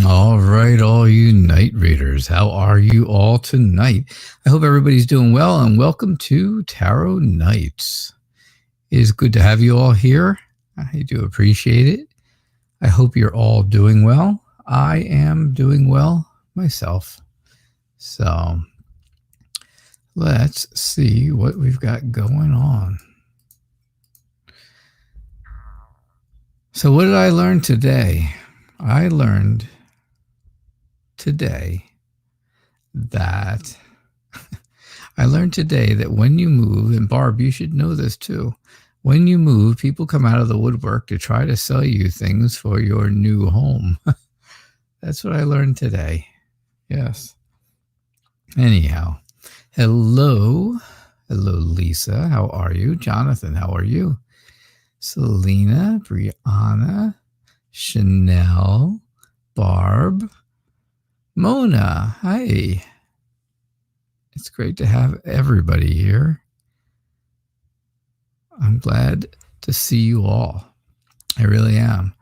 All right, all you night readers, how are you all tonight? I hope everybody's doing well, and welcome to Tarot Nights. It is good to have you all here. I do appreciate it. I hope you're all doing well. I am doing well myself. So let's see what we've got going on. So what did I learn today? I learned today that when you move, and Barb, you should know this too, when you move, people come out of the woodwork to try to sell you things for your new home. That's what I learned today. Yes. Anyhow, hello Lisa, how are you? Jonathan, how are you? Selena, Brianna, Chanel, Barb, Mona, hi. It's great to have everybody here. I'm glad to see you all. I really am.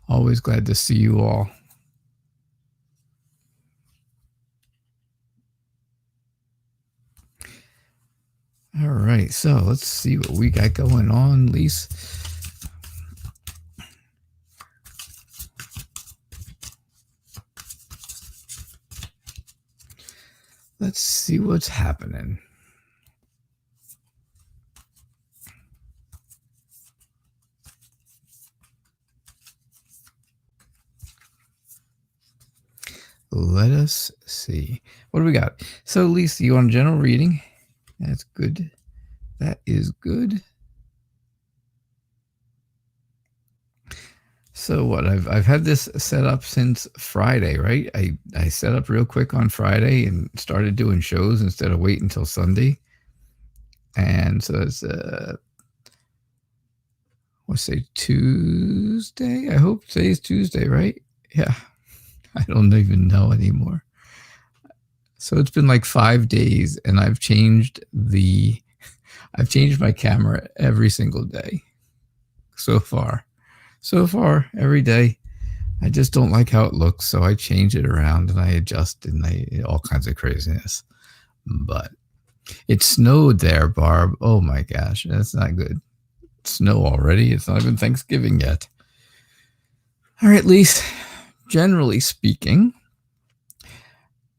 Always glad to see you all. All right, so let's see what we got going on, Lise. Let's see what's happening. Let us see. What do we got? So, Lisa, you want a general reading? That's good. That is good. So what? I've had this set up since Friday, right? I set up real quick on Friday and started doing shows instead of waiting until Sunday. And so it's let's say Tuesday. I hope today's Tuesday, right? Yeah. I don't even know anymore. So it's been like 5 days, and I've changed my camera every single day so far. Every day. I just don't like how it looks, so I change it around and I adjust and all kinds of craziness. But it snowed there, Barb. Oh my gosh, that's not good. Snow already. It's not even Thanksgiving yet. All right, Lise. Generally speaking,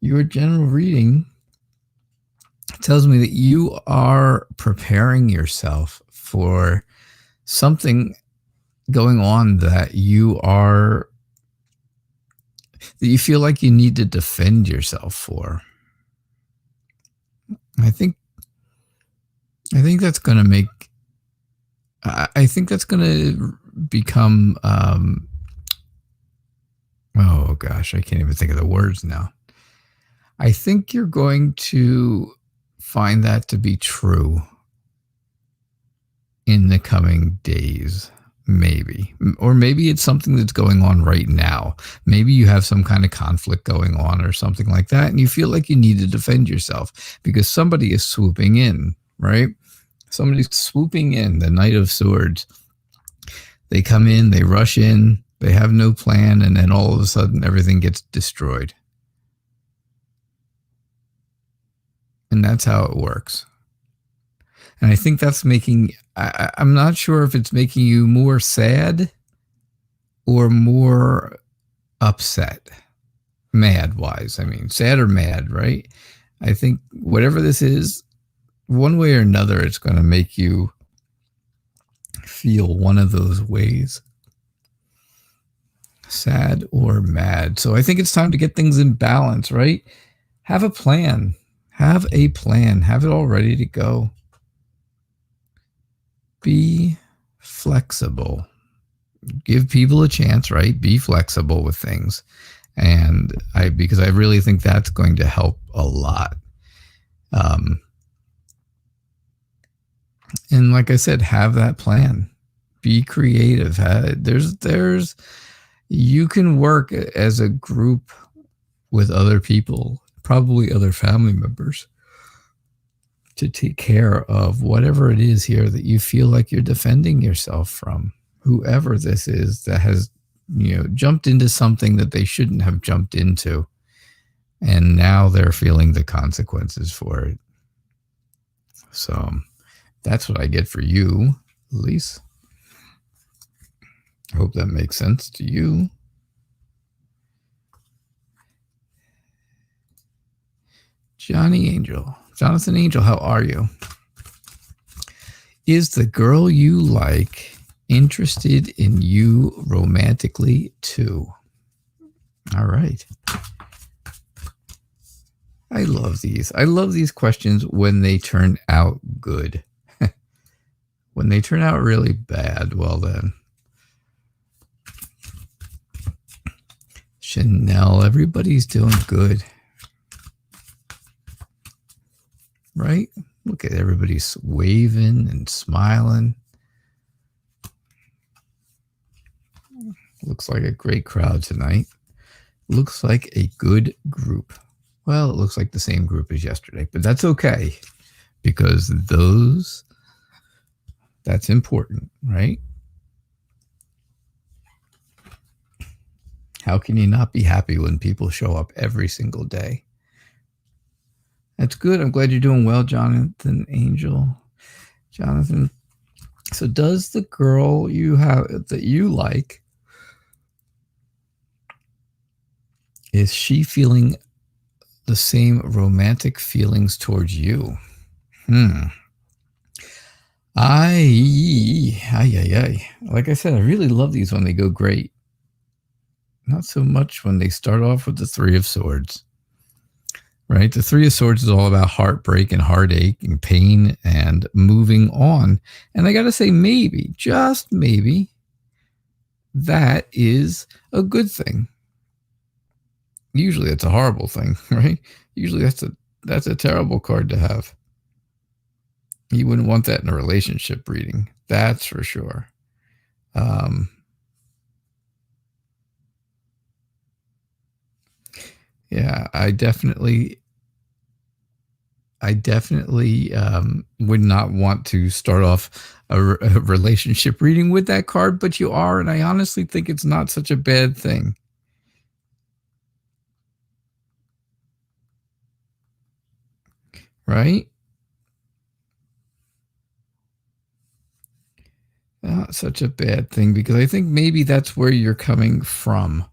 your general reading tells me that you are preparing yourself for something going on that you feel like you need to defend yourself for. I think that's going to make, I think that's going to become, oh gosh, I can't even think of the words now. I think you're going to find that to be true in the coming days. Maybe. Or maybe it's something that's going on right now. Maybe you have some kind of conflict going on or something like that, and you feel like you need to defend yourself because somebody is swooping in, right? Somebody's swooping in, the Knight of Swords. They come in, they rush in, they have no plan, and then all of a sudden everything gets destroyed. And that's how it works. And I think that's making, I'm not sure if it's making you more sad or more upset. Mad-wise, I mean, sad or mad, right? I think whatever this is, one way or another, it's going to make you feel one of those ways. Sad or mad. So I think it's time to get things in balance, right? Have a plan. Have a plan. Have it all ready to go. Be flexible. Give people a chance, right? Be flexible with things. And because I really think that's going to help a lot. And like I said, have that plan. Be creative. You can work as a group with other people, probably other family members, to take care of whatever it is here that you feel like you're defending yourself from. Whoever this is that has jumped into something that they shouldn't have jumped into. And now they're feeling the consequences for it. So that's what I get for you, Elise. I hope that makes sense to you. Jonathan Angel, how are you? Is the girl you like interested in you romantically too? All right. I love these. I love these questions when they turn out good. When they turn out really bad, well then. Chanel, everybody's doing good. Right? Look at everybody's waving and smiling. Looks like a great crowd tonight. Looks like a good group. Well, it looks like the same group as yesterday, but that's okay because that's important, right? How can you not be happy when people show up every single day? That's good. I'm glad you're doing well, Jonathan Angel. Jonathan, so does the girl you have that you like, is she feeling the same romantic feelings towards you? Like I said, I really love these when they go great. Not so much when they start off with the Three of Swords. Right? The Three of Swords is all about heartbreak and heartache and pain and moving on. And I got to say, maybe, just maybe, that is a good thing. Usually it's a horrible thing, right? Usually that's a terrible card to have. You wouldn't want that in a relationship reading. That's for sure. Yeah, I definitely would not want to start off a relationship reading with that card, but you are, and I honestly think it's not such a bad thing. Right? Not such a bad thing, because I think maybe that's where you're coming from.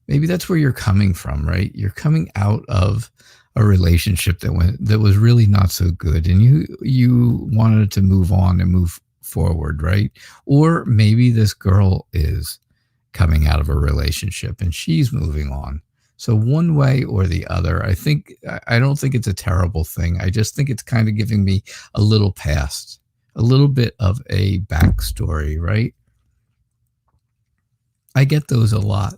Maybe that's where you're coming from, right? You're coming out of a relationship that was really not so good, and you wanted to move on and move forward, right? Or maybe this girl is coming out of a relationship and she's moving on. So one way or the other, I don't think it's a terrible thing. I just think it's kind of giving me a little past, a little bit of a backstory, right? I get those a lot.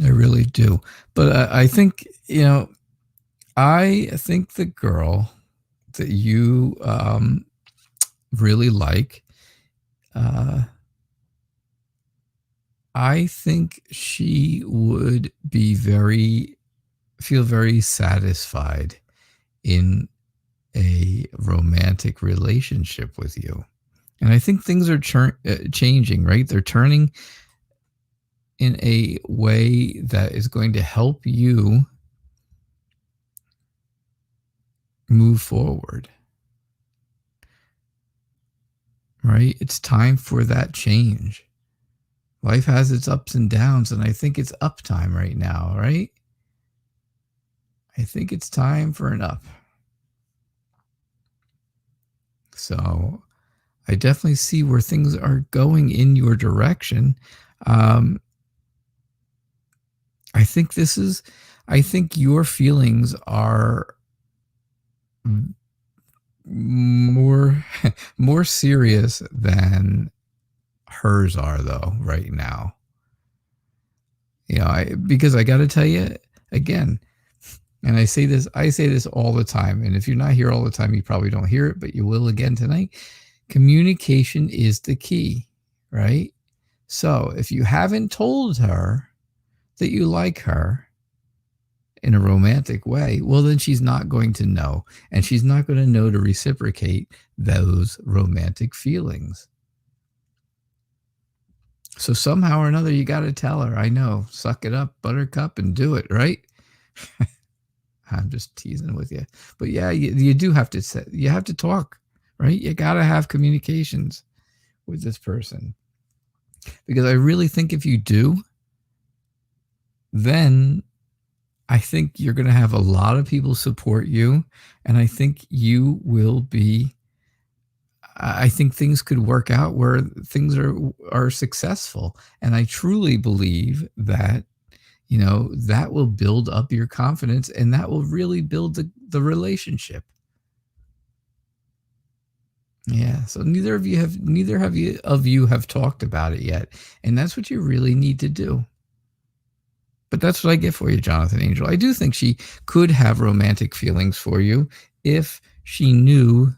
I really do. But I think, I think the girl that you really like, I think she would feel very satisfied in a romantic relationship with you. And I think things are changing, right? They're turning in a way that is going to help you move forward. Right? It's time for that change. Life has its ups and downs, and I think it's up time right now, right? I think it's time for an up. So I definitely see where things are going in your direction. I think your feelings are more serious than hers are, though, right now. Because I got to tell you again, and I say this all the time, and if you're not here all the time, you probably don't hear it, but you will again tonight. Communication is the key, right? So if you haven't told her that you like her in a romantic way, well, then she's not going to know, and she's not going to know to reciprocate those romantic feelings. So somehow or another, you got to tell her, I know, suck it up, buttercup, and do it, right? I'm just teasing with you. But yeah, you do have to say, you have to talk, right? You got to have communications with this person. Because I really think if you do, then I think you're going to have a lot of people support you. And I think you will be, I think things could work out where things are successful. And I truly believe that, you know, that will build up your confidence and that will really build the relationship. Yeah. So neither of you have talked about it yet. And that's what you really need to do. But that's what I get for you, Jonathan Angel. I do think she could have romantic feelings for you if she knew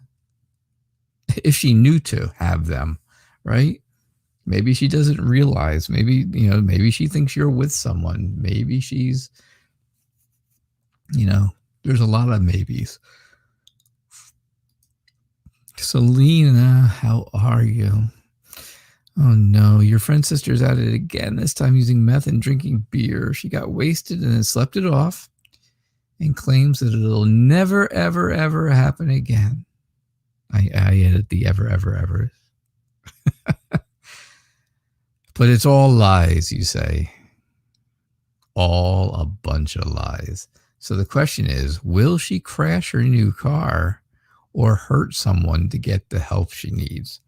to have them, right? Maybe she doesn't realize. Maybe, you know, maybe she thinks you're with someone. Maybe she's, you know, there's a lot of maybes. Selena, how are you? Oh no, your friend's sister's at it again, this time using meth and drinking beer. She got wasted and then slept it off and claims that it'll never, ever, ever happen again. I edit the ever, ever, ever. But it's all lies, you say. All a bunch of lies. So the question is, will she crash her new car or hurt someone to get the help she needs?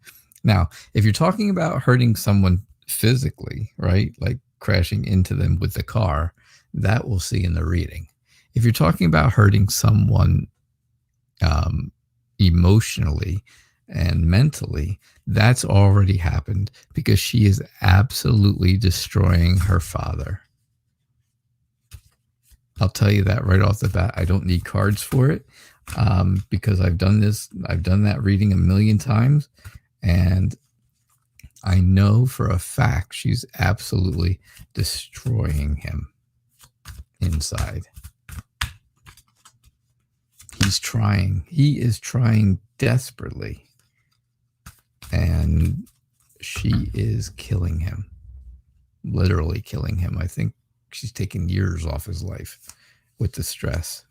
Now, if you're talking about hurting someone physically, right, like crashing into them with the car, that we'll see in the reading. If you're talking about hurting someone emotionally and mentally, that's already happened because she is absolutely destroying her father. I'll tell you that right off the bat. I don't need cards for it because I've done that reading a million times. And I know for a fact she's absolutely destroying him inside. He is trying desperately. And she is killing him. Literally killing him. I think she's taken years off his life with the stress.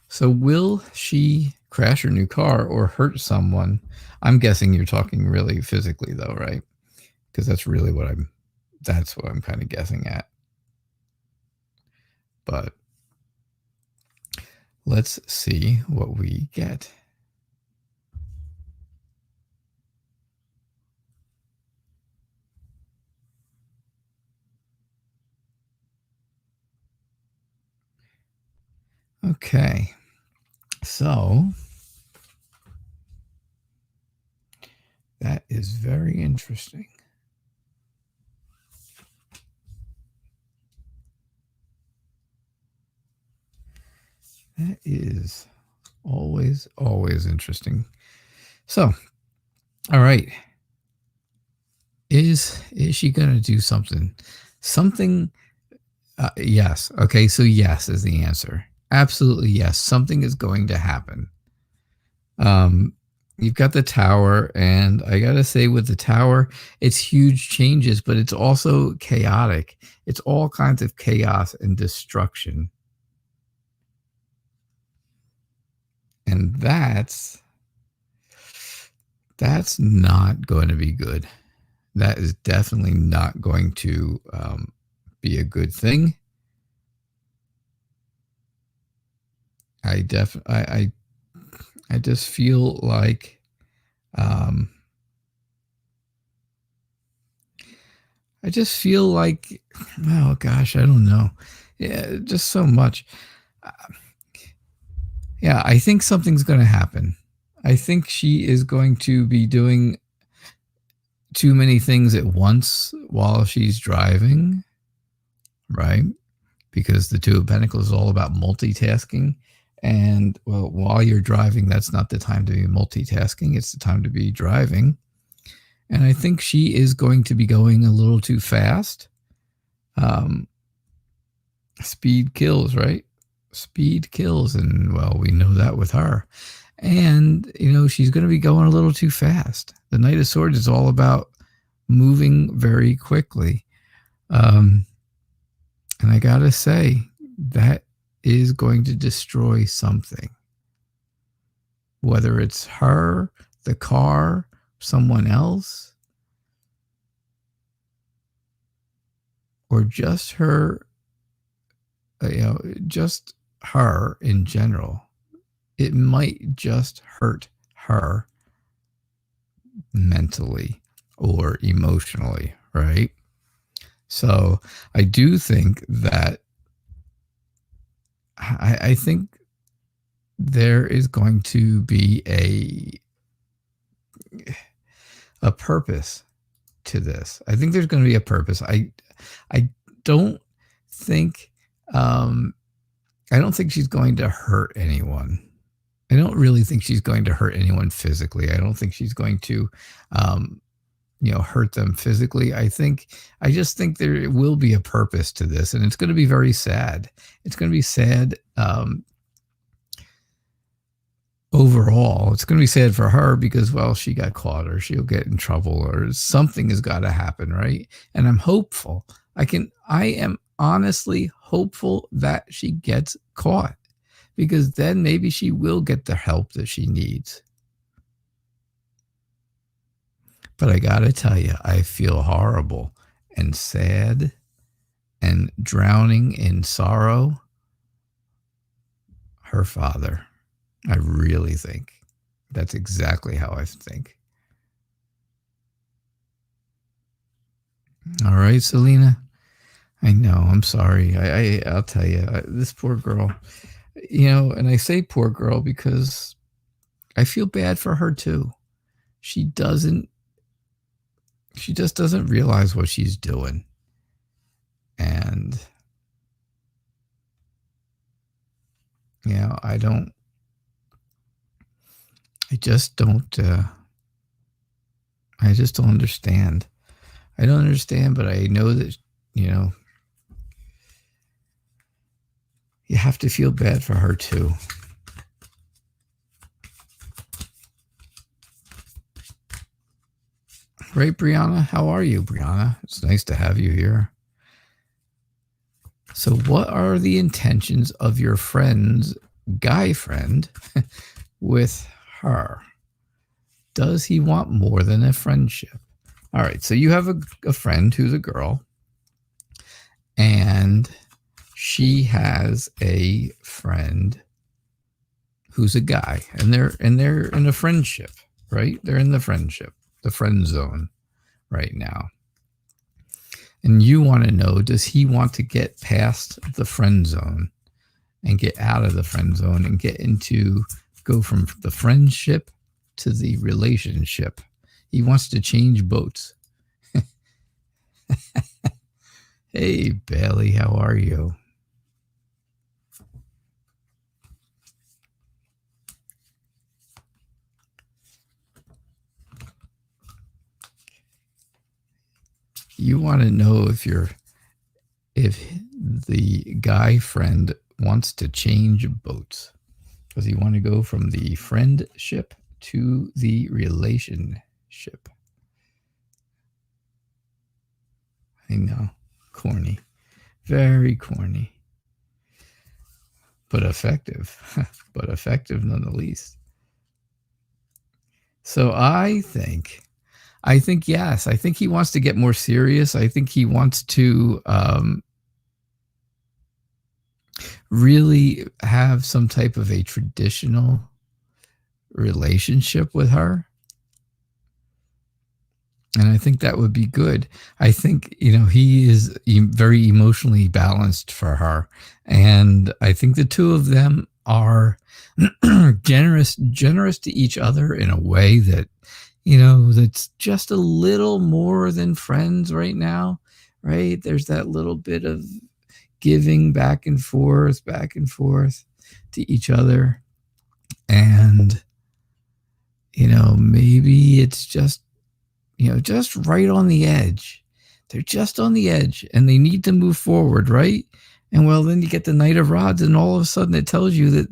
So will she crash her new car or hurt someone? I'm guessing you're talking really physically though, right? Because that's really what I'm kind of guessing at. But let's see what we get. Okay. So that is very interesting. That is always interesting. So, all right. Is she going to do something? Yes. Okay. So yes is the answer. Absolutely yes. Something is going to happen. You've got the tower, and I got to say with the tower, it's huge changes, but it's also chaotic. It's all kinds of chaos and destruction. And that's not going to be good. That is definitely not going to be a good thing. I just feel like oh gosh, I don't know. Yeah, just so much. Yeah, I think something's going to happen. I think she is going to be doing too many things at once while she's driving, right? Because the Two of Pentacles is all about multitasking. And well, while you're driving, that's not the time to be multitasking. It's the time to be driving. And I think she is going to be going a little too fast. Speed kills, right? Speed kills, and well, we know that with her. And, she's going to be going a little too fast. The Knight of Swords is all about moving very quickly. And I got to say, that is going to destroy something. Whether it's her, the car, someone else, or just her, just her in general. It might just hurt her mentally or emotionally, right? So I do think that I think there is going to be a purpose to this. I think there's going to be a purpose. I don't think I don't think she's going to hurt anyone. I don't really think she's going to hurt anyone physically. I don't think she's going to hurt them physically. I just think there will be a purpose to this, and it's going to be very sad. It's going to be sad overall. It's going to be sad for her because, well, she got caught, or she'll get in trouble, or something has got to happen, right? And I'm hopeful. I am honestly hopeful that she gets caught, because then maybe she will get the help that she needs. But I got to tell you, I feel horrible and sad and drowning in sorrow. Her father. I really think that's exactly how I think. All right, Selena. I know. I'm sorry. I'll tell you, this poor girl, and I say poor girl because I feel bad for her too. She just doesn't realize what she's doing. And, I just don't understand. I don't understand, but I know that, you have to feel bad for her too. Right, Brianna? How are you, Brianna? It's nice to have you here. So what are the intentions of your friend's guy friend with her? Does he want more than a friendship? All right, so you have a friend who's a girl, and she has a friend who's a guy, and they're in a friendship, right? They're in the friendship, the friend zone right now. And you want to know, does he want to get past the friend zone and get out of the friend zone and go from the friendship to the relationship? He wants to change boats. Hey, Bailey, how are you? You want to know if the guy friend wants to change boats. Does he want to go from the friendship to the relationship? I know, corny, very corny, but effective, none the least. So I think yes. I think he wants to get more serious. I think he wants to really have some type of a traditional relationship with her. And I think that would be good. I think, he is very emotionally balanced for her. And I think the two of them are generous to each other in a way that, that's just a little more than friends right now, right? There's that little bit of giving back and forth to each other. And, maybe it's just, just right on the edge. They're just on the edge and they need to move forward, right? And well, then you get the Knight of Rods, and all of a sudden it tells you that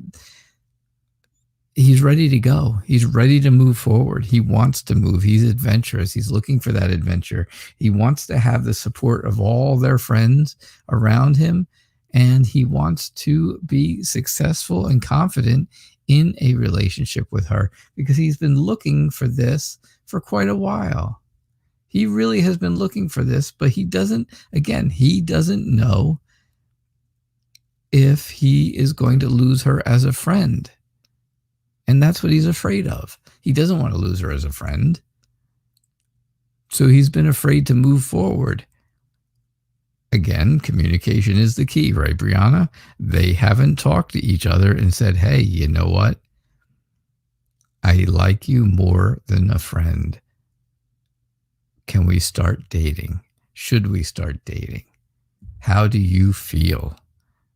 he's ready to go. He's ready to move forward. He wants to move. He's adventurous. He's looking for that adventure. He wants to have the support of all their friends around him, and he wants to be successful and confident in a relationship with her, because he's been looking for this for quite a while. He really has been looking for this, but he doesn't know if he is going to lose her as a friend. And that's what he's afraid of. He doesn't want to lose her as a friend. So he's been afraid to move forward. Again, communication is the key, right, Brianna? They haven't talked to each other and said, hey, you know what? I like you more than a friend. Can we start dating? Should we start dating? How do you feel?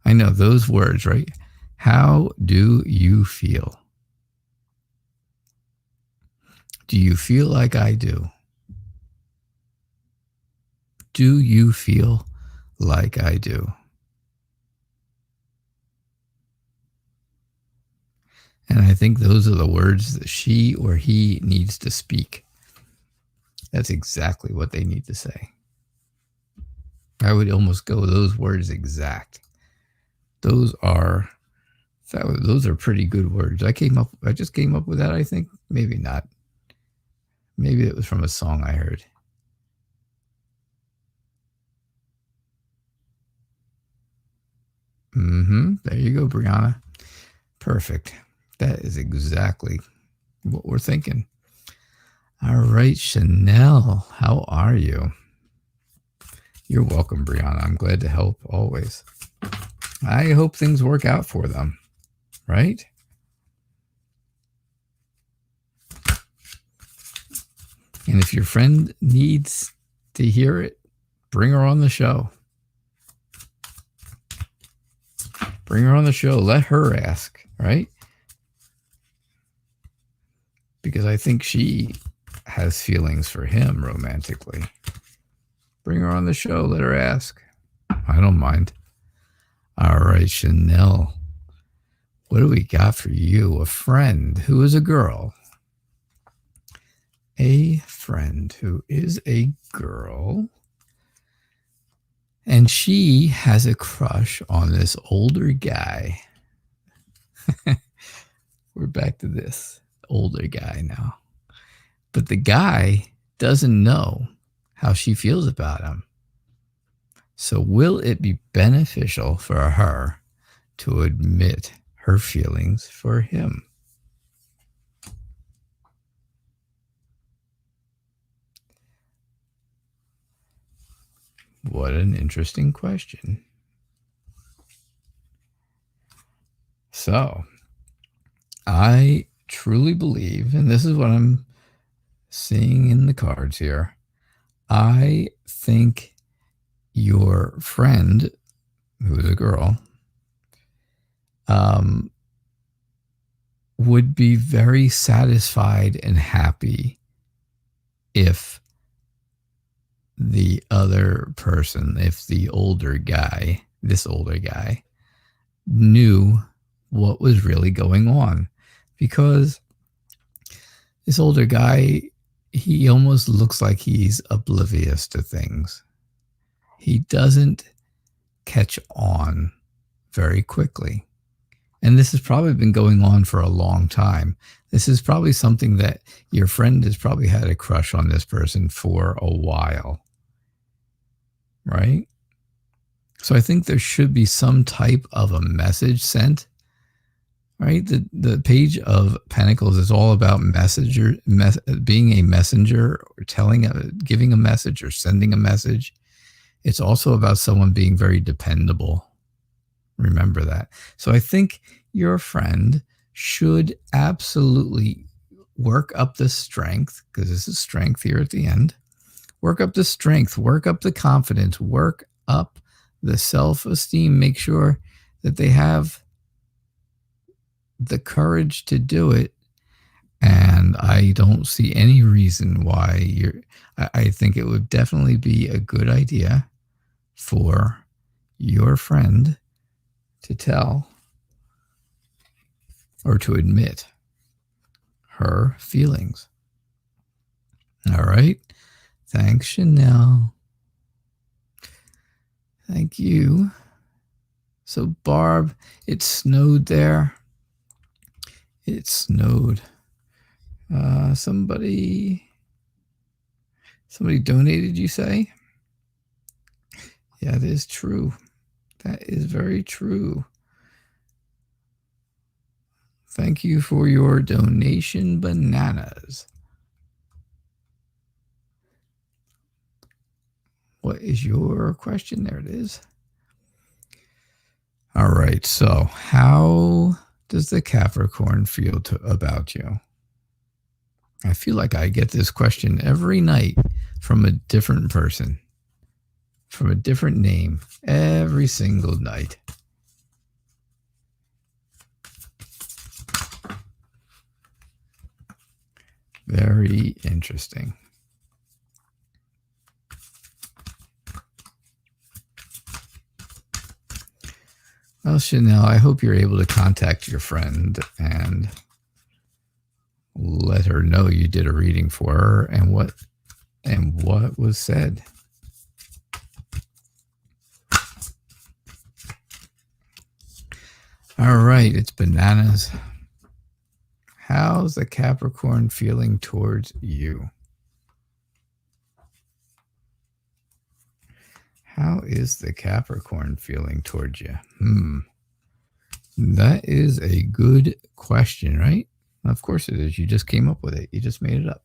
I know those words, right? How do you feel? Do you feel like I do? Do you feel like I do? And I think those are the words that she or he needs to speak. That's exactly what they need to say. I would almost go those words exact. Those are pretty good words. I just came up with that, I think. Maybe not. Maybe it was from a song I heard. There you go, Brianna. Perfect. That is exactly what we're thinking. All right, Chanel, how are you? You're welcome, Brianna. I'm glad to help always. I hope things work out for them, right? And if your friend needs to hear it, bring her on the show. Bring her on the show. Let her ask, right? Because I think she has feelings for him romantically. Bring her on the show. Let her ask. I don't mind. All right, Chanel. What do we got for you? A friend who is a girl. A friend who is a girl. And she has a crush on this older guy. We're back to this older guy now. But the guy doesn't know how she feels about him. So will it be beneficial for her to admit her feelings for him? What an interesting question. So, I truly believe, and this is what I'm seeing in the cards here, I think your friend, who is a girl, would be very satisfied and happy if the other person, if the older guy, this older guy, knew what was really going on. Because this older guy, he almost looks like he's oblivious to things. He doesn't catch on very quickly. And this has probably been going on for a long time. This is probably something that your friend has probably had a crush on this person for a while. Right? So I think there should be some type of a message sent. Right? The Page of Pentacles is all about being a messenger, or giving a message or sending a message. It's also about someone being very dependable. Remember that. So I think your friend should absolutely work up the strength, because this is strength here at the end. Work up the strength, work up the confidence, work up the self-esteem. Make sure that they have the courage to do it. And I don't see any reason why I think it would definitely be a good idea for your friend to tell or to admit her feelings. All right. Thanks, Chanel. Thank you. So, Barb, it snowed there. It snowed. Somebody donated, you say? Yeah, that is true. That is very true. Thank you for your donation, bananas. What is your question? There it is. All right. So, how does the Capricorn feel about you? I feel like I get this question every night from a different person, from a different name, every single night. Very interesting. Well, Chanel, I hope you're able to contact your friend and let her know you did a reading for her and what was said. All right, it's bananas. How's the Capricorn feeling towards you? How is the Capricorn feeling towards you? That is a good question, right? Of course it is. You just came up with it. You just made it up.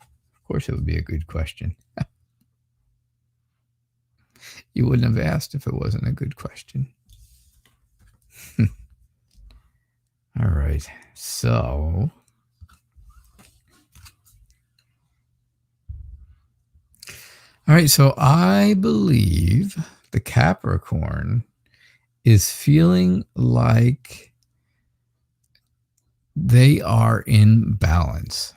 Of course it would be a good question. You wouldn't have asked if it wasn't a good question. All right. So, I believe the Capricorn is feeling like they are in balance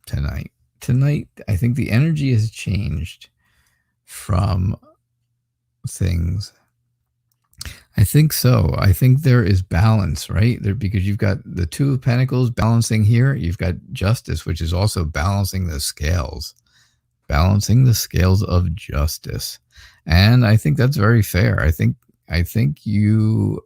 tonight. Tonight, I think the energy has changed from things. I think so. I think there is balance, right? There, because you've got the Two of Pentacles balancing here. You've got Justice, which is also balancing the scales of justice. And I think that's very fair. I think the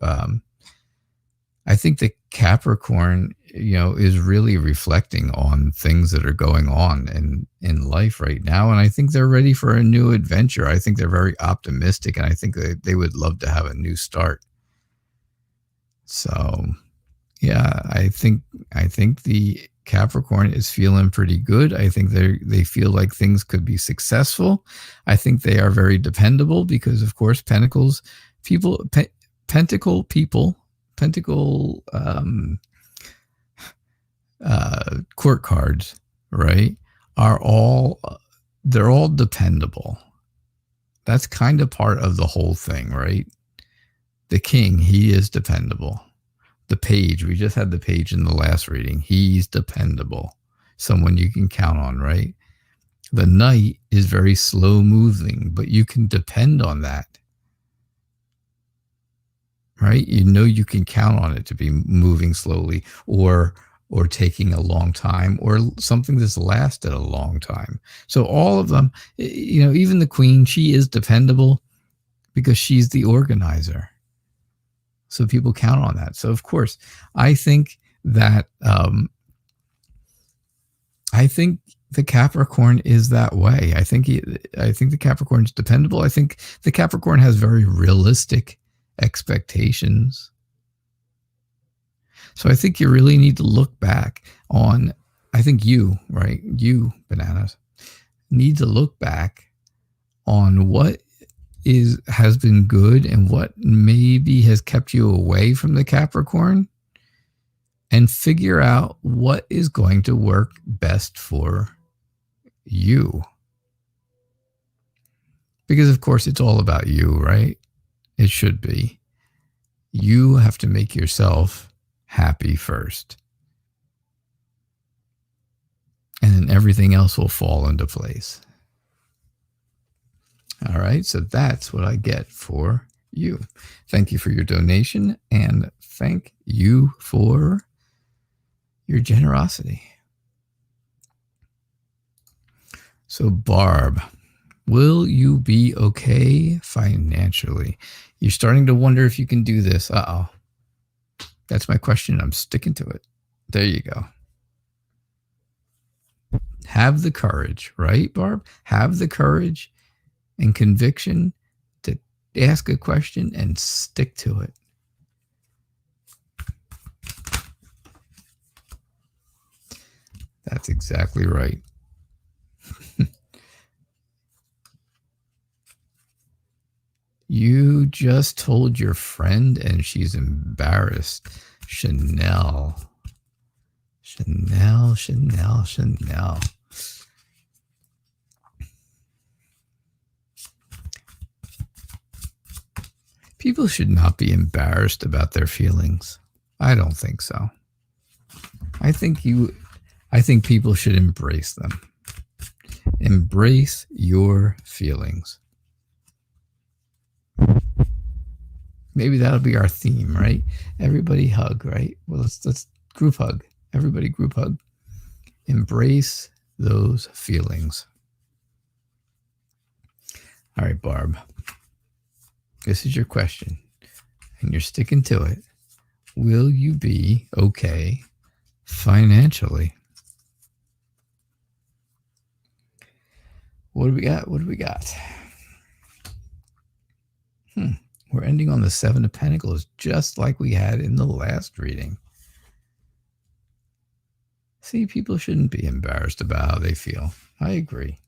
Capricorn, is really reflecting on things that are going on in life right now. And I think they're ready for a new adventure. I think they're very optimistic, and I think they would love to have a new start. So, yeah, I think the Capricorn is feeling pretty good. I think they feel like things could be successful. I think they are very dependable because, of course, Pentacle court cards, right, they're all dependable. That's kind of part of the whole thing, right? The King, he is dependable. The Page, we just had the Page in the last reading. He's dependable. Someone you can count on, right? The Knight is very slow moving, but you can depend on that, right? You can count on it to be moving slowly or taking a long time, or something that's lasted a long time. So all of them, even the Queen, she is dependable because she's the organizer. So people count on that. So of course, I think that the Capricorn is that way. I think the Capricorn is dependable. I think the Capricorn has very realistic expectations. So I think you really need to look back on, I think you, bananas, need to look back on what has been good and what maybe has kept you away from the Capricorn, and figure out what is going to work best for you. Because of course it's all about you, right? It should be. You have to make yourself happy first, and then everything else will fall into place. All right, so that's what I get for you. Thank you for your donation, and thank you for your generosity. So, Barb, will you be okay financially? You're starting to wonder if you can do this. Uh-oh. That's my question. I'm sticking to it. There you go. Have the courage, right, Barb? Have the courage and conviction to ask a question and stick to it. That's exactly right. You just told your friend and she's embarrassed. Chanel. People should not be embarrassed about their feelings. I don't think so. I think people should embrace them. Embrace your feelings. Maybe that'll be our theme, right? Everybody hug, right? Well, let's group hug. Everybody group hug. Embrace those feelings. All right, Barb. This is your question, and you're sticking to it. Will you be okay financially? What do we got? We're ending on the Seven of Pentacles, just like we had in the last reading. See, people shouldn't be embarrassed about how they feel. I agree.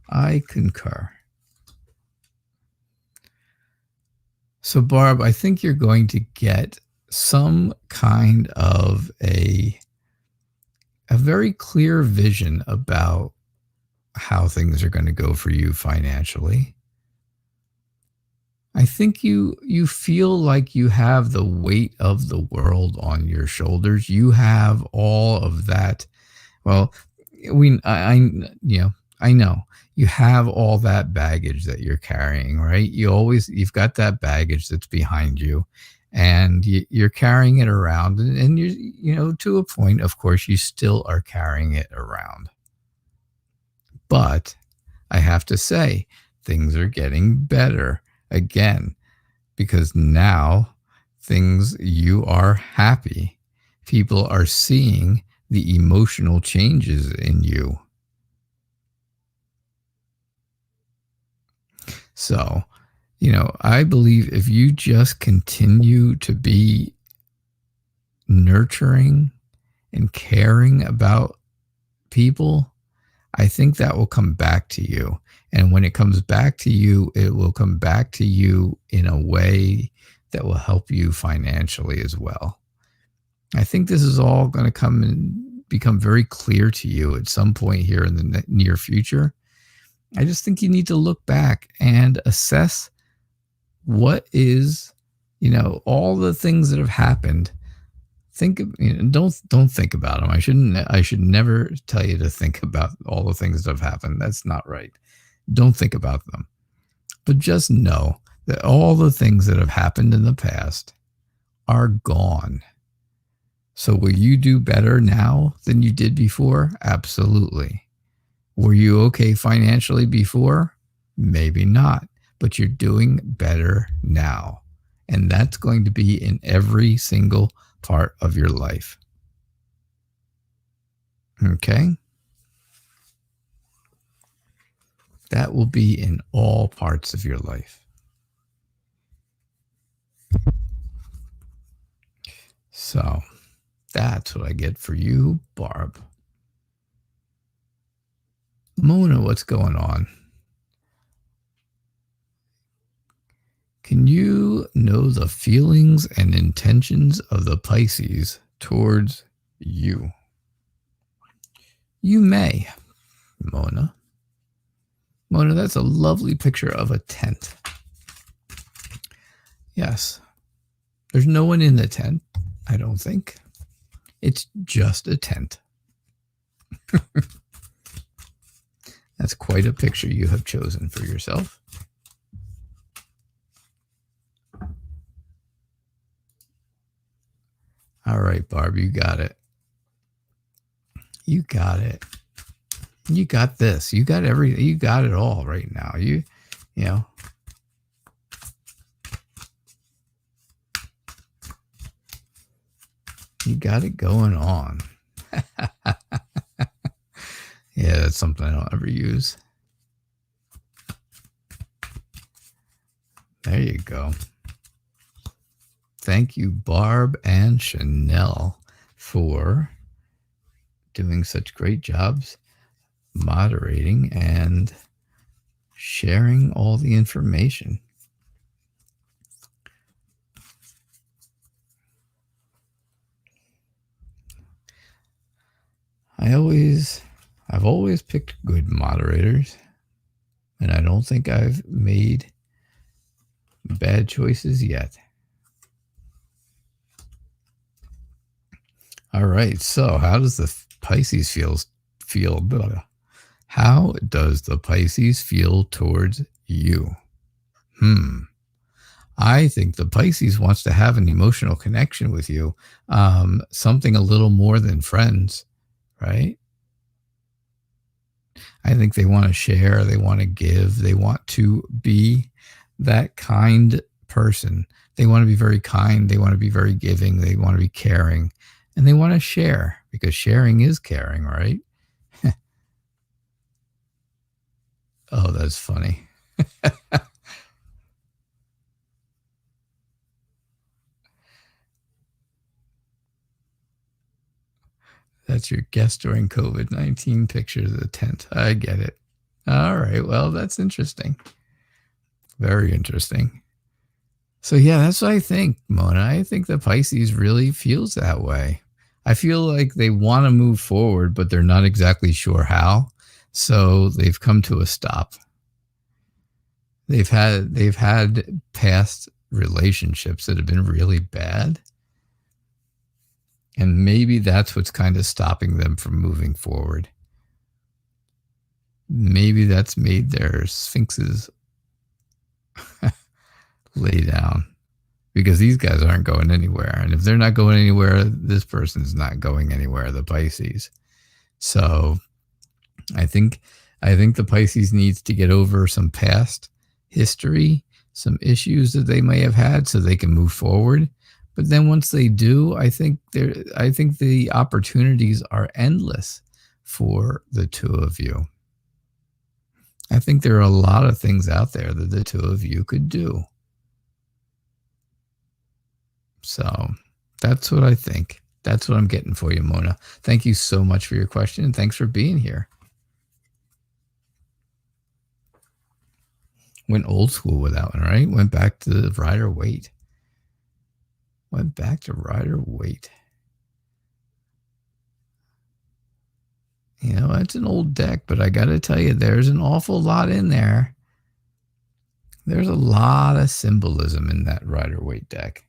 I concur. So, Barb, I think you're going to get some kind of a very clear vision about how things are going to go for you financially. I think you feel like you have the weight of the world on your shoulders. You have all of that. Well, I know you have all that baggage that you're carrying, right? You've got that baggage that's behind you, and you're carrying it around, and you to a point, of course, you still are carrying it around. But I have to say, things are getting better again, because now you are happy. People are seeing the emotional changes in you. So, I believe if you just continue to be nurturing and caring about people, I think that will come back to you. And when it comes back to you, it will come back to you in a way that will help you financially as well. I think this is all going to come and become very clear to you at some point here in the near future. I just think you need to look back and assess what is, all the things that have happened. Don't think about them. I should never tell you to think about all the things that have happened. That's not right. Don't think about them. But just know that all the things that have happened in the past are gone. So will you do better now than you did before? Absolutely. Were you okay financially before? Maybe not, but you're doing better now. And that's going to be in every single part of your life. Okay? That will be in all parts of your life. So that's what I get for you, Barb. Mona, what's going on? Can you know the feelings and intentions of the Pisces towards you? You may, Mona. Mona, that's a lovely picture of a tent. Yes. There's no one in the tent, I don't think. It's just a tent. That's quite a picture you have chosen for yourself. right, Barb, you got it. You got it. You got this. You got you got it all right now. You know. You got it going on. Yeah, that's something I don't ever use. There you go. Thank you, Barb and Chanel, for doing such great jobs moderating and sharing all the information. I've always picked good moderators, and I don't think I've made bad choices yet. All right, so how does the Pisces feel? How does the Pisces feel towards you? I think the Pisces wants to have an emotional connection with you, something a little more than friends, right? I think they want to share, they want to give, they want to be that kind person. They want to be very kind, they want to be very giving, they want to be caring, and they want to share, because sharing is caring, right? Oh, that's funny. That's your guest during COVID-19 pictures of the tent. I get it. All right. Well, that's interesting. Very interesting. So, yeah, that's what I think, Mona. I think the Pisces really feels that way. I feel like they want to move forward, but they're not exactly sure how. So they've come to a stop. They've had past relationships that have been really bad. And maybe that's what's kind of stopping them from moving forward. Maybe that's made their sphinxes lay down, because these guys aren't going anywhere. And if they're not going anywhere, this person's not going anywhere, the Pisces. So I think the Pisces needs to get over some past history, some issues that they may have had, so they can move forward. But then once they do, I think the opportunities are endless for the two of you. I think there are a lot of things out there that the two of you could do. So that's what I think. That's what I'm getting for you, Mona. Thank you so much for your question, and thanks for being here. Went old school with that one, right? Went back to the Rider Waite. Went back to Rider Waite. You know, it's an old deck, but I got to tell you, there's an awful lot in there. There's a lot of symbolism in that Rider Waite deck.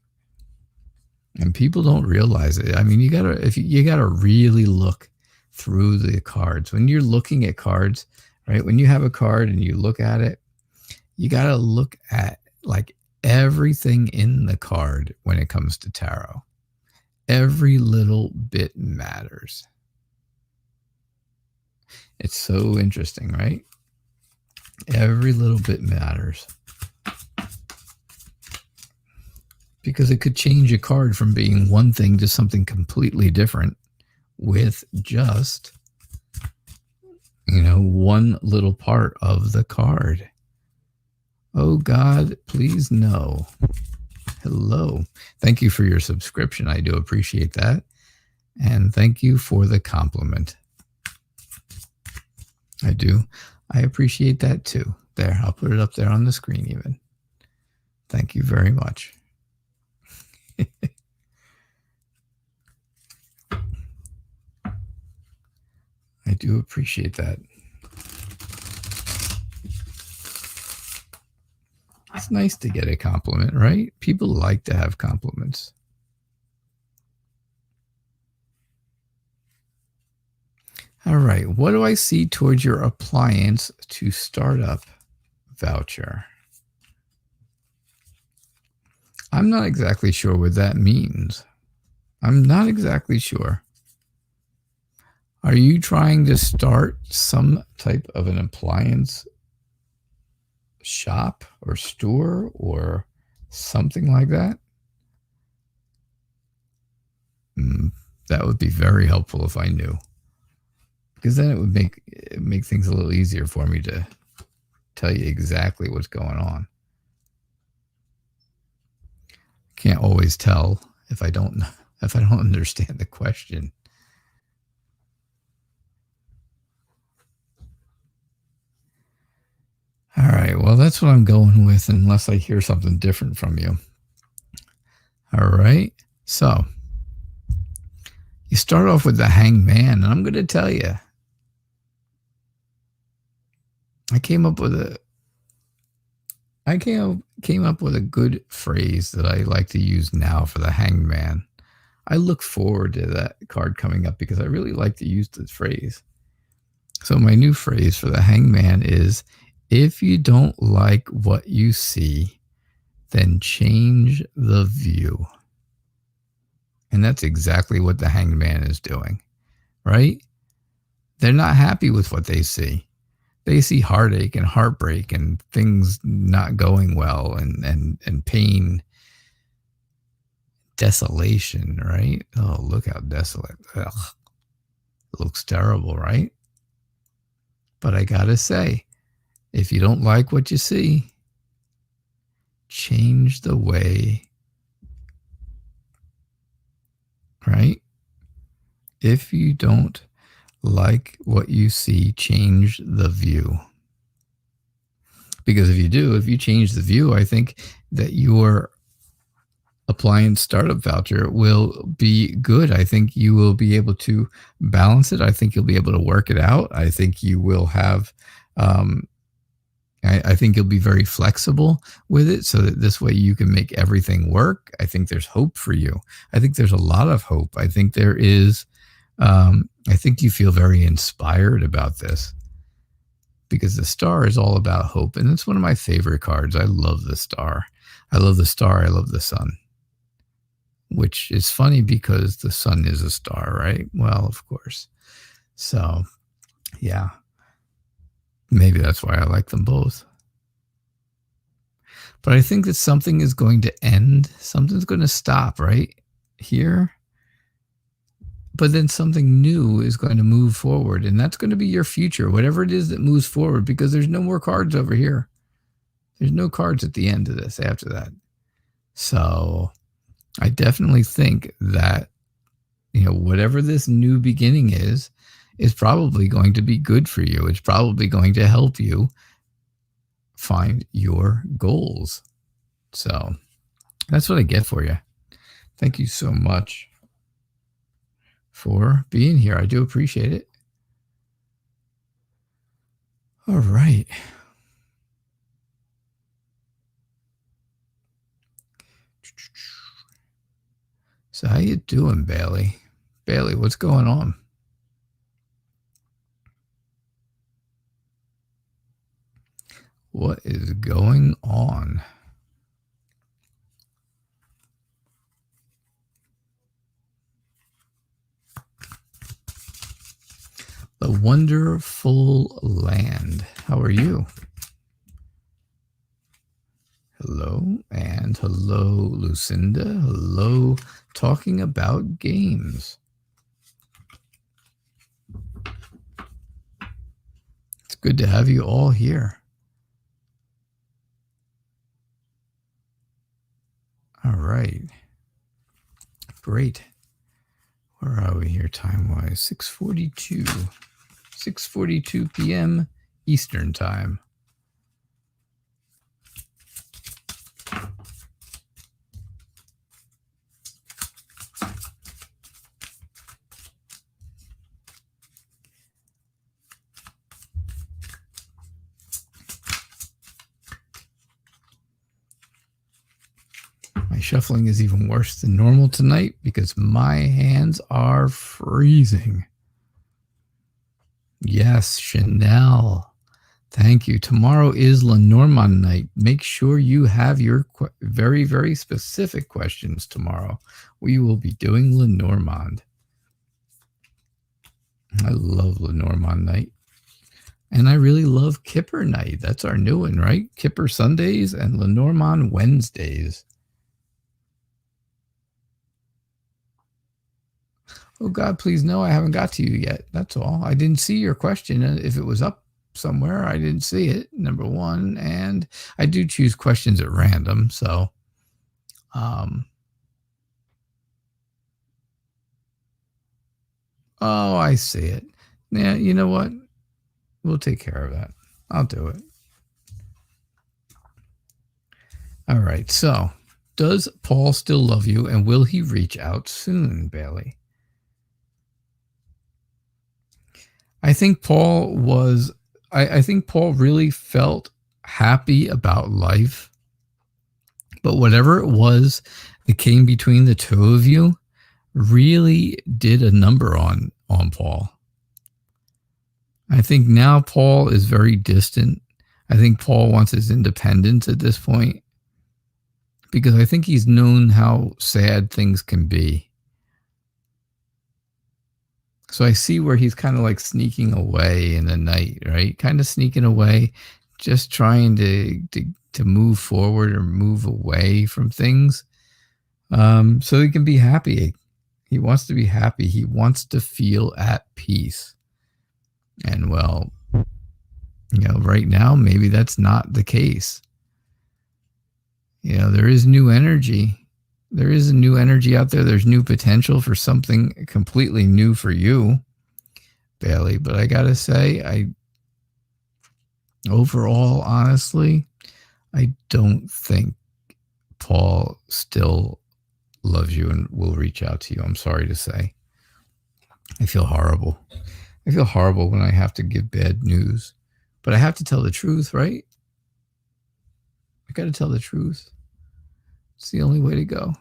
And people don't realize it. I mean, you gotta really look through the cards. When you're looking at cards, right? When you have a card and you look at it, you gotta look at like everything in the card when it comes to tarot. Every little bit matters. It's so interesting, right? Every little bit matters. Because it could change a card from being one thing to something completely different with just, one little part of the card. Oh God, please no. Hello. Thank you for your subscription. I do appreciate that. And thank you for the compliment. I do. I appreciate that too. There, I'll put it up there on the screen even. Thank you very much. I do appreciate that. It's nice to get a compliment, right? People like to have compliments. All right. What do I see towards your appliance to startup voucher? I'm not exactly sure what that means. I'm not exactly sure. Are you trying to start some type of an appliance shop or store or something like that? That would be very helpful if I knew, because then it would make things a little easier for me to tell you exactly what's going on. Can't always tell if I don't understand the question. All right, well, that's what I'm going with, unless I hear something different from you. All right, so you start off with the Hangman, and I'm going to tell you, I came up with a good phrase that I like to use now for the Hangman. I look forward to that card coming up because I really like to use this phrase. So my new phrase for the Hangman is, if you don't like what you see, then change the view. And that's exactly what the Hangman is doing, right? They're not happy with what they see. They see heartache and heartbreak and things not going well and pain, desolation, right? Oh, look how desolate. Ugh. It looks terrible, right? But I gotta say, if you don't like what you see, change the way, right? If you don't like what you see, change the view. Because if you change the view, I think that your appliance startup voucher will be good. I think you will be able to balance it. I think you'll be able to work it out. I think you will have, I think you'll be very flexible with it so that this way you can make everything work. I think there's hope for you. I think there's a lot of hope. I think there is, I think you feel very inspired about this because the star is all about hope. And it's one of my favorite cards. I love the star. I love the star. I love the sun. Which is funny because the sun is a star, right? Well, of course. So, yeah. Maybe that's why I like them both. But I think that something is going to end. Something's going to stop right here. But then something new is going to move forward. And that's going to be your future, whatever it is that moves forward, because there's no more cards over here. There's no cards at the end of this after that. So I definitely think that, whatever this new beginning is probably going to be good for you. It's probably going to help you find your goals. So that's what I get for you. Thank you so much for being here. I do appreciate it. All right. So how you doing, Bailey? Bailey, what's going on? What is going on? The Wonderful Land. How are you? Hello, and hello, Lucinda. Hello, talking about games. It's good to have you all here. All right. Great. Where are we here time-wise? 6:42. 6:42 p.m. Eastern Time. My shuffling is even worse than normal tonight because my hands are freezing. Yes, Chanel. Thank you. Tomorrow is Lenormand night. Make sure you have your very, very specific questions tomorrow. We will be doing Lenormand. I love Lenormand night. And I really love Kipper night. That's our new one, right? Kipper Sundays and Lenormand Wednesdays. Oh, God, please, no, I haven't got to you yet. That's all. I didn't see your question. If it was up somewhere, I didn't see it, number one. And I do choose questions at random. So, oh, I see it. Yeah, you know what? We'll take care of that. I'll do it. All right. So, does Paul still love you, and will he reach out soon, Bailey? I think Paul was, I think Paul really felt happy about life. But whatever it was that came between the two of you really did a number on Paul. I think now Paul is very distant. I think Paul wants his independence at this point, because I think he's known how sad things can be. So I see where he's kind of like sneaking away in the night, right? Kind of sneaking away, just trying to move forward or move away from things, so he can be happy. He wants to be happy. He wants to feel at peace. And well, right now, maybe that's not the case. There is new energy. There is a new energy out there. There's new potential for something completely new for you, Bailey. But I got to say, overall, honestly, I don't think Paul still loves you and will reach out to you. I'm sorry to say. I feel horrible. I feel horrible when I have to give bad news. But I have to tell the truth, right? I got to tell the truth. It's the only way to go.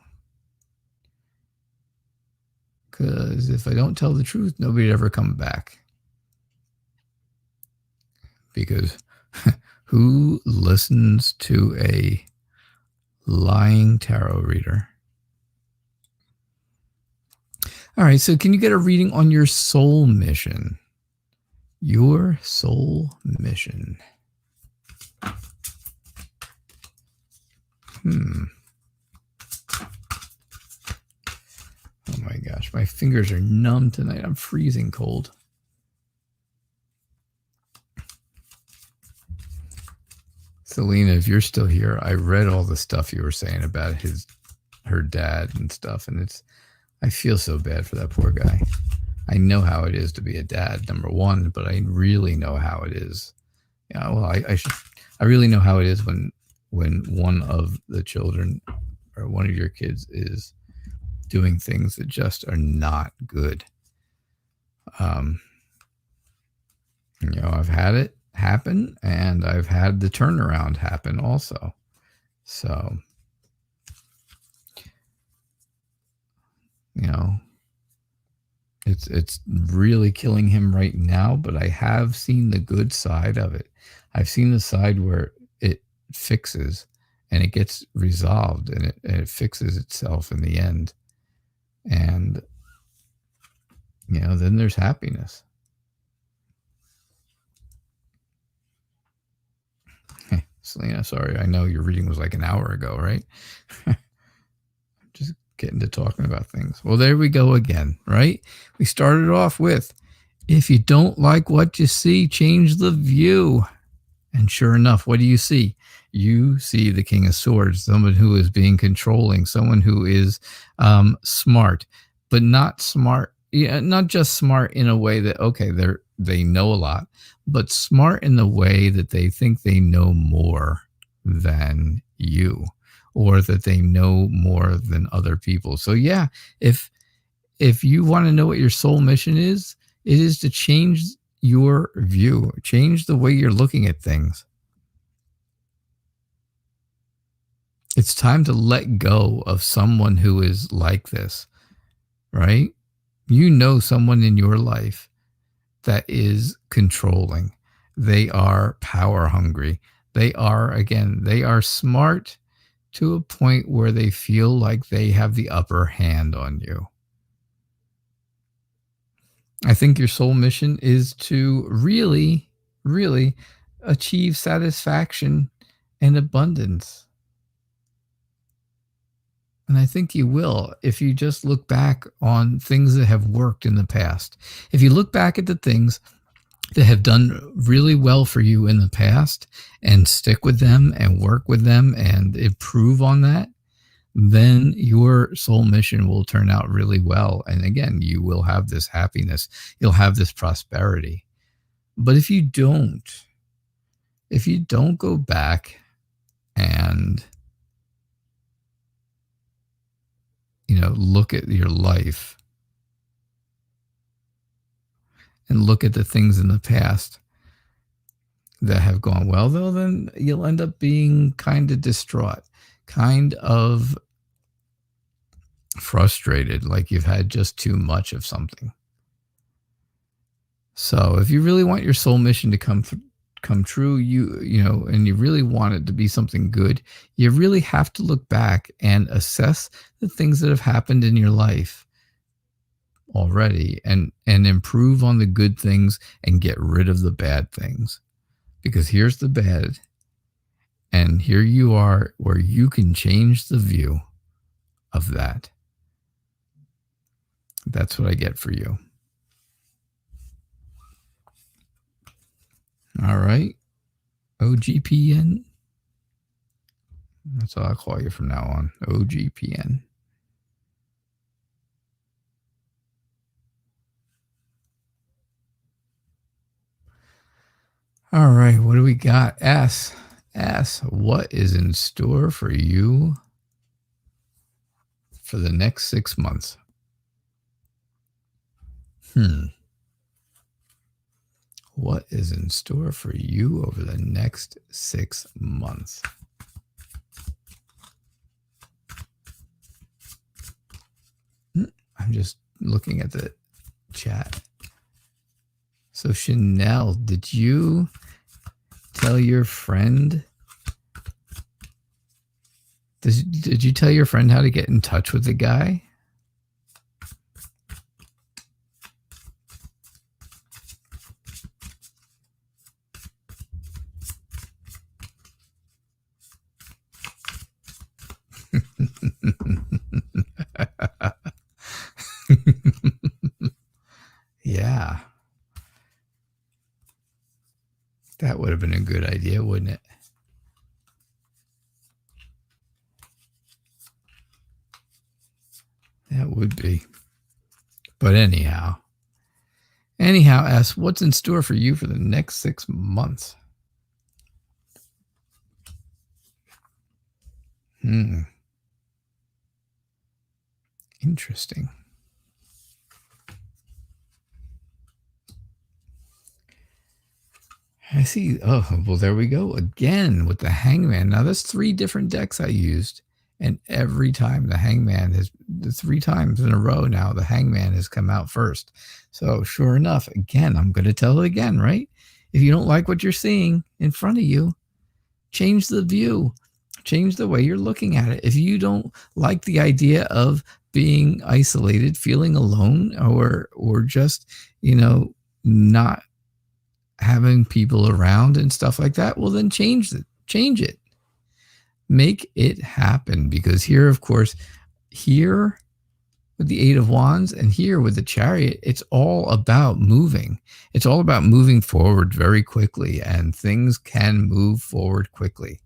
Because if I don't tell the truth, nobody'd ever come back. Because who listens to a lying tarot reader? All right, so can you get a reading on your soul mission? Your soul mission. Oh my gosh, my fingers are numb tonight. I'm freezing cold. Selena, if you're still here, I read all the stuff you were saying about her dad and stuff, and I feel so bad for that poor guy. I know how it is to be a dad, number one, but I really know how it is. Yeah, well, I really know how it is when one of the children or one of your kids is doing things that just are not good. I've had it happen, and I've had the turnaround happen also. So, it's really killing him right now, but I have seen the good side of it. I've seen the side where it fixes and it gets resolved, and it fixes itself in the end. And, then there's happiness. Hey, Selena, sorry. I know your reading was like an hour ago, right? Just getting to talking about things. Well, there we go again, right? We started off with, if you don't like what you see, change the view. And sure enough, what do you see? You see the King of Swords, someone who is being controlling, someone who is smart, but not smart. Yeah, not just smart in a way that, okay, they know a lot, but smart in the way that they think they know more than you, or that they know more than other people. So yeah, if you want to know what your soul mission is, it is to change your view, change the way you're looking at things. It's time to let go of someone who is like this, right? Someone in your life that is controlling, they are power hungry. They are smart to a point where they feel like they have the upper hand on you. I think your soul mission is to really, really achieve satisfaction and abundance. And I think you will if you just look back on things that have worked in the past. If you look back at the things that have done really well for you in the past and stick with them and work with them and improve on that, then your soul mission will turn out really well. And again, you will have this happiness, you'll have this prosperity. But if you don't go back and look at your life and look at the things in the past that have gone well, though, then you'll end up being kind of distraught, kind of frustrated, like you've had just too much of something. So if you really want your soul mission to come true, and you really want it to be something good, you really have to look back and assess the things that have happened in your life already and improve on the good things and get rid of the bad things. Because here's the bad, and here you are where you can change the view of that. That's what I get for you. All right. OGPN. That's what I'll call you from now on. OGPN. All right. What do we got? S. What is in store for you for the next 6 months? What is in store for you over the next 6 months? I'm just looking at the chat. So Chanel, did you tell your friend? Did you tell your friend how to get in touch with the guy? Yeah. That would have been a good idea, wouldn't it? That would be. But anyhow, S, what's in store for you for the next 6 months? Interesting. I see. Oh, well, there we go again with the Hangman. Now, that's 3 different decks I used. And every time the Hangman has, 3 times in a row now, the Hangman has come out first. So sure enough, again, I'm going to tell it again, right? If you don't like what you're seeing in front of you, change the view. Change the way you're looking at it. If you don't like the idea of being isolated, feeling alone, or just, not having people around and stuff like that, well, then change it. Make it happen. Because here, of course, here with the 8 of Wands and here with the Chariot, it's all about moving. It's all about moving forward very quickly, and things can move forward quickly.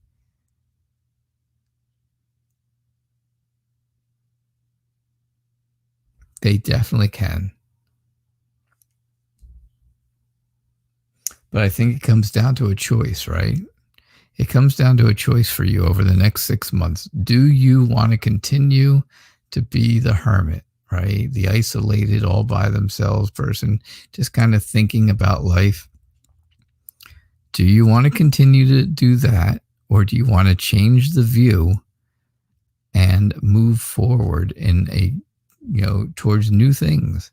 They definitely can. But I think it comes down to a choice, right? It comes down to a choice for you over the next 6 months. Do you want to continue to be the hermit, right? The isolated, all by themselves person, just kind of thinking about life. Do you want to continue to do that? Or do you want to change the view and move forward in towards new things?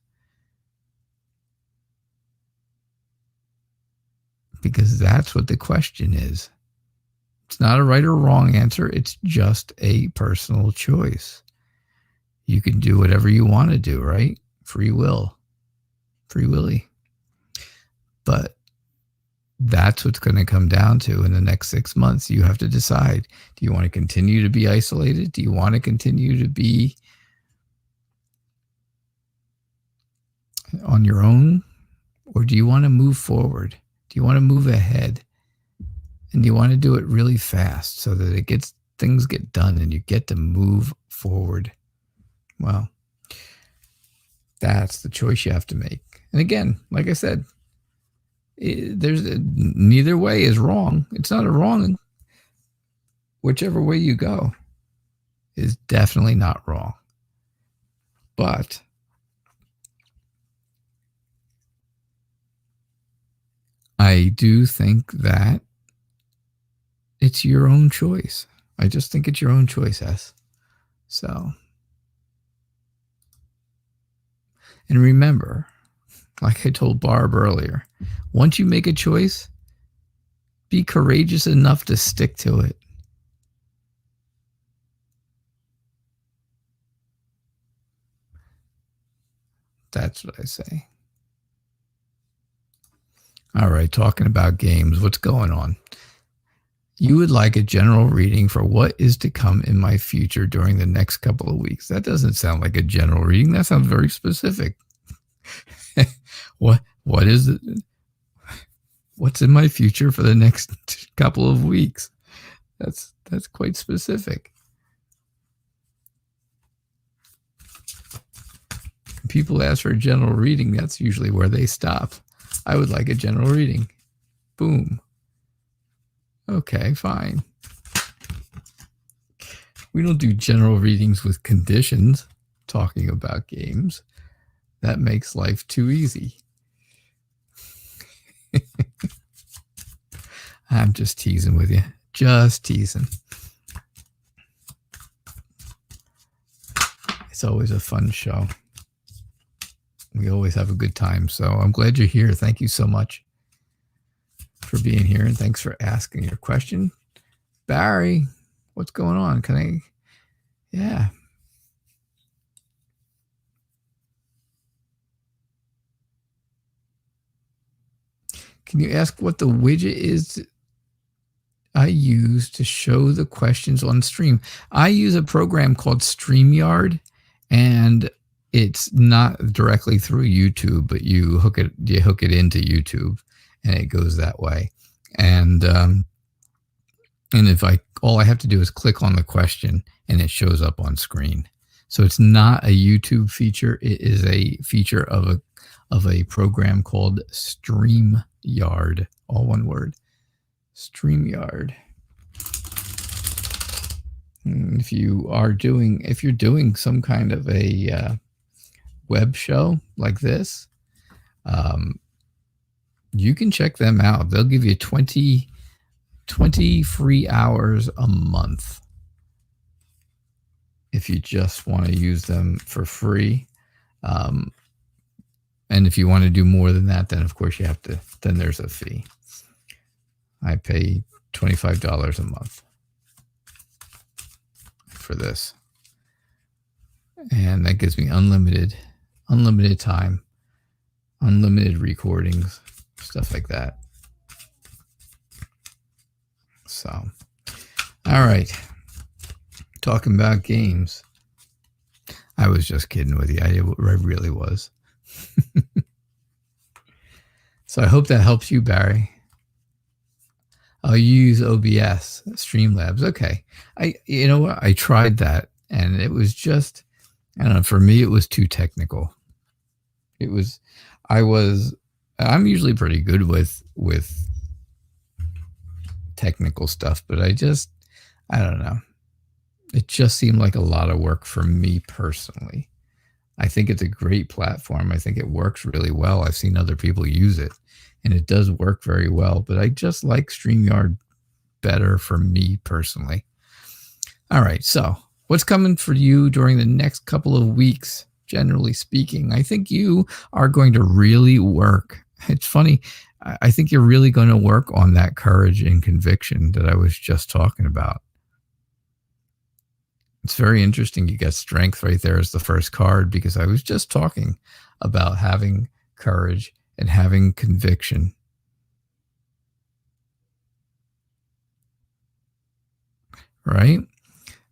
because that's what the question is. It's not a right or wrong answer. It's just a personal choice. You can do whatever you want to do, right? Free will. Free willy. But that's what's going to come down to in the next 6 months. You have to decide. Do you want to continue to be isolated? Do you want to continue to be on your own? Or do you want to move forward? Do you want to move ahead? And do you want to do it really fast so that things get done and you get to move forward? Well, that's the choice you have to make. And again, like I said, neither way is wrong. It's not a wrong. Whichever way you go is definitely not wrong. But I do think that it's your own choice. I just think it's your own choice, S. So, and remember, like I told Barb earlier, once you make a choice, be courageous enough to stick to it. That's what I say. All right, talking about games, what's going on? You would like a general reading for what is to come in my future during the next couple of weeks. That doesn't sound like a general reading. That sounds very specific. What is it? What's in my future for the next couple of weeks? That's quite specific. People ask for a general reading, that's usually where they stop. I would like a general reading. Boom. Okay, fine. We don't do general readings with conditions talking about games. That makes life too easy. I'm just teasing with you. Just teasing. It's always a fun show. We always have a good time. So I'm glad you're here. Thank you so much for being here. And thanks for asking your question. Barry, what's going on? Yeah. Can you ask what the widget is I use to show the questions on stream? I use a program called StreamYard, and it's not directly through YouTube, but you hook it into YouTube, and it goes that way. And if all I have to do is click on the question, and it shows up on screen. So it's not a YouTube feature. It is a feature of a program called StreamYard, all one word. StreamYard. And if you're doing some kind of a web show like this, you can check them out. They'll give you 20 free hours a month if you just want to use them for free. And if you want to do more than that, then of course then there's a fee. I pay $25 a month for this. And that gives me unlimited time, unlimited recordings, stuff like that. So, all right. Talking about games. I was just kidding with you. I really was. So I hope that helps you, Barry. I'll use OBS, Streamlabs. Okay. You know what? I tried that, and it was just, I don't know, for me, it was too technical. I'm usually pretty good with technical stuff, but I don't know. It just seemed like a lot of work for me personally. I think it's a great platform. I think it works really well. I've seen other people use it, and it does work very well, but I just like StreamYard better for me personally. All right, so what's coming for you during the next couple of weeks, generally speaking? I think you are going to really work. It's funny. I think you're really going to work on that courage and conviction that I was just talking about. It's very interesting. You get strength right there as the first card, because I was just talking about having courage and having conviction. Right?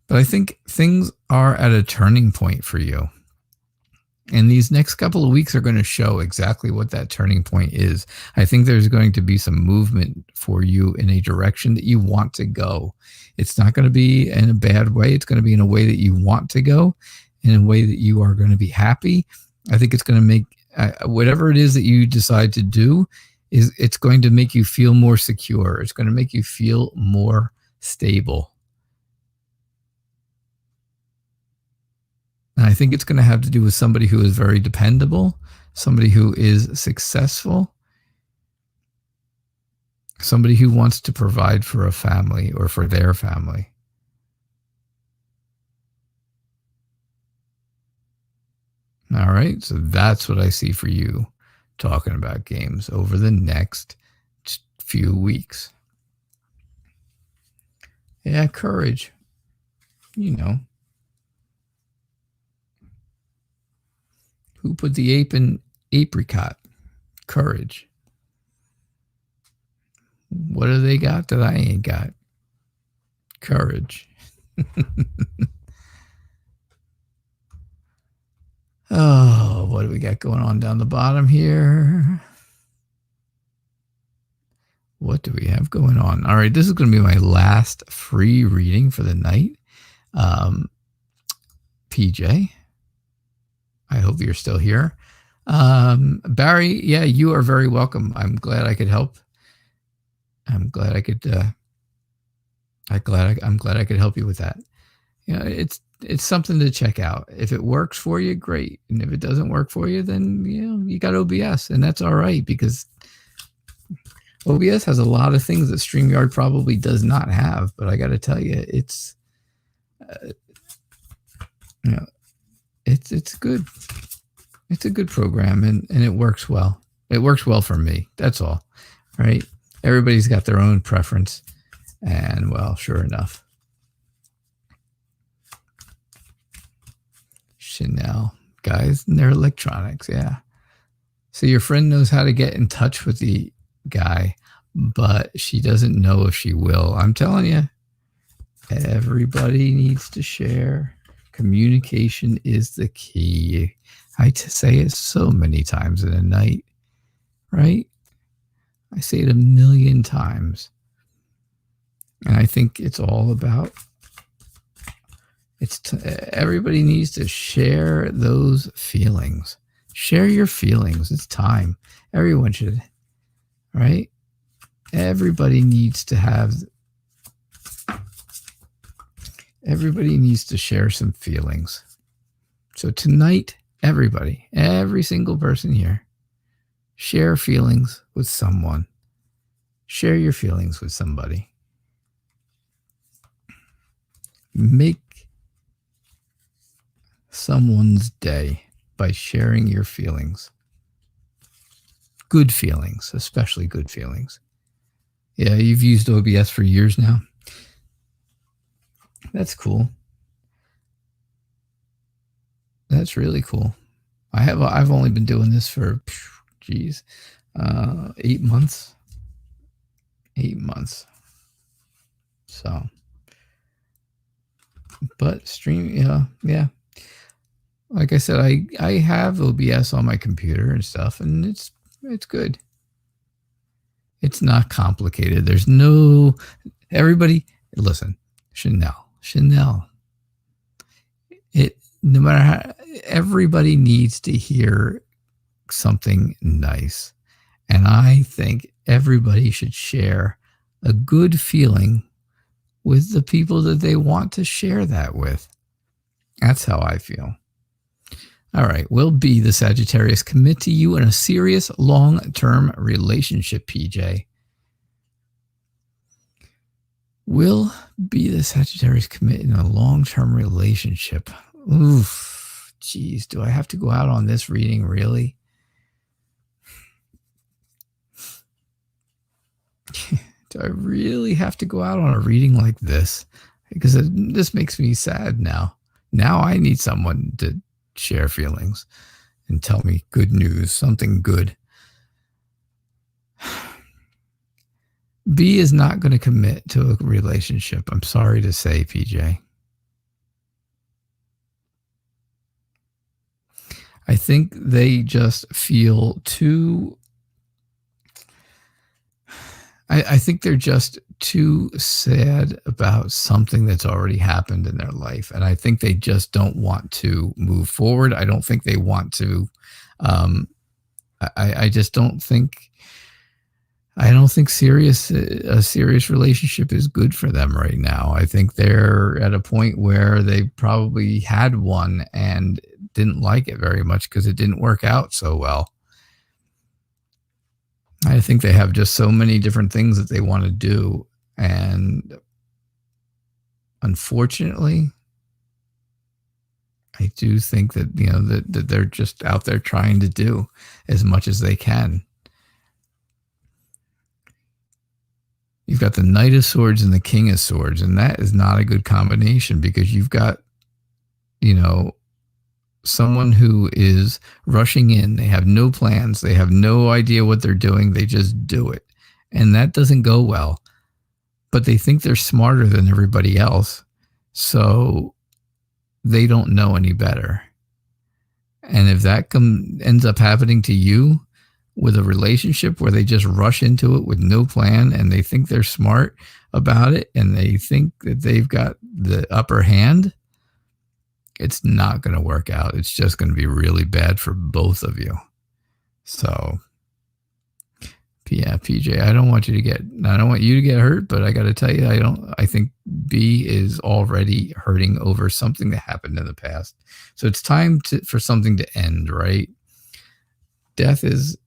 But I think things are at a turning point for you. And these next couple of weeks are going to show exactly what that turning point is. I think there's going to be some movement for you in a direction that you want to go. It's not going to be in a bad way. It's going to be in a way that you want to go, in a way that you are going to be happy. I think it's going to make whatever it is that you decide to do, it's going to make you feel more secure. It's going to make you feel more stable. And I think it's going to have to do with somebody who is very dependable, somebody who is successful, somebody who wants to provide for a family or for their family. All right, so that's what I see for you talking about games over the next few weeks. Yeah, courage. You know. Who put the ape in apricot? Courage. What do they got that I ain't got? Courage. Oh, what do we got going on down the bottom here? What do we have going on? All right, this is going to be my last free reading for the night. PJ, I hope you're still here. Barry, yeah, you are very welcome. I'm glad I could help. I'm glad I could. I'm glad I could help you with that. You know, it's something to check out. If it works for you, great. And if it doesn't work for you, then you got OBS, and that's all right, because OBS has a lot of things that StreamYard probably does not have. But I got to tell you, it's it's good. It's a good program, and it works well. It works well for me. That's all, right? Everybody's got their own preference, and well, sure enough. Chanel, guys, and their electronics, yeah. So your friend knows how to get in touch with the guy, but she doesn't know if she will. I'm telling you, everybody needs to share. Communication is the key. I say it so many times in a night, right? I say it a million times. And I think it's all about, everybody needs to share those feelings. Share your feelings. It's time. Everyone should, right? Everybody needs to share some feelings. So tonight, everybody, every single person here, share feelings with someone. Share your feelings with somebody. Make someone's day by sharing your feelings. Good feelings, especially good feelings. Yeah, you've used OBS for years now. That's cool. That's really cool. I've only been doing this for 8 months. 8 months. So, but stream, yeah. Like I said, I have OBS on my computer and stuff, and it's good. It's not complicated. There's everybody listen, Chanel. No matter how, everybody needs to hear something nice. And I think everybody should share a good feeling with the people that they want to share that with. That's how I feel. All right. Will B, the Sagittarius, commit to you in a serious long-term relationship, PJ? Will B, the Sagittarius, commit in a long-term relationship? Oof. Geez, do I have to go out on this reading, really? Do I really have to go out on a reading like this? Because this makes me sad now. Now I need someone to share feelings and tell me good news, something good. B is not going to commit to a relationship. I'm sorry to say, PJ. I think they just feel too... I think they're just too sad about something that's already happened in their life. And I think they just don't want to move forward. I don't think they want to... I just don't think... I don't think a serious relationship is good for them right now. I think they're at a point where they probably had one and didn't like it very much because it didn't work out so well. I think they have just so many different things that they want to do. And unfortunately, I do think that, that they're just out there trying to do as much as they can. You've got the Knight of Swords and the King of Swords, and that is not a good combination because you've got, someone who is rushing in. They have no plans. They have no idea what they're doing. They just do it. And that doesn't go well. But they think they're smarter than everybody else. So they don't know any better. And if that ends up happening to you with a relationship where they just rush into it with no plan and they think they're smart about it and they think that they've got the upper hand, it's not going to work out. It's just going to be really bad for both of you. So, yeah, PJ, I don't want you to get hurt, but I got to tell you, I think B is already hurting over something that happened in the past. So it's time for something to end, right? Death is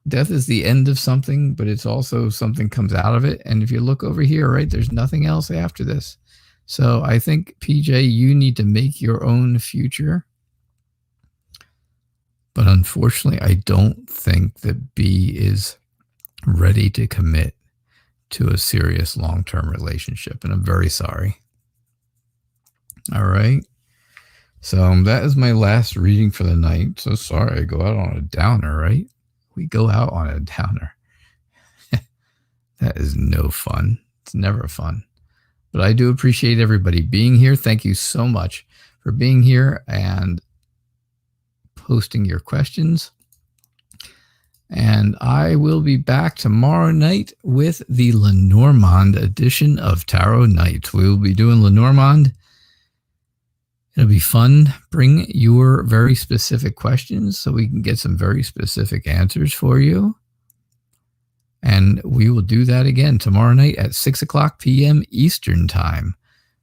the end of something, but it's also something comes out of it. And if you look over here, right, there's nothing else after this. So I think, PJ, you need to make your own future. But unfortunately, I don't think that B is ready to commit to a serious long-term relationship. And I'm very sorry. All right. So that is my last reading for the night. So sorry, I go out on a downer, right? We go out on a downer. That is no fun. It's never fun. But I do appreciate everybody being here. Thank you so much for being here and posting your questions. And I will be back tomorrow night with the Lenormand edition of Tarot Nights. We will be doing Lenormand. It'll be fun. Bring your very specific questions so we can get some very specific answers for you. And we will do that again tomorrow night at 6:00 p.m. Eastern Time.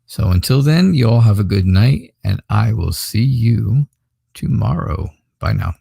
So until then, you all have a good night, and I will see you tomorrow. Bye now.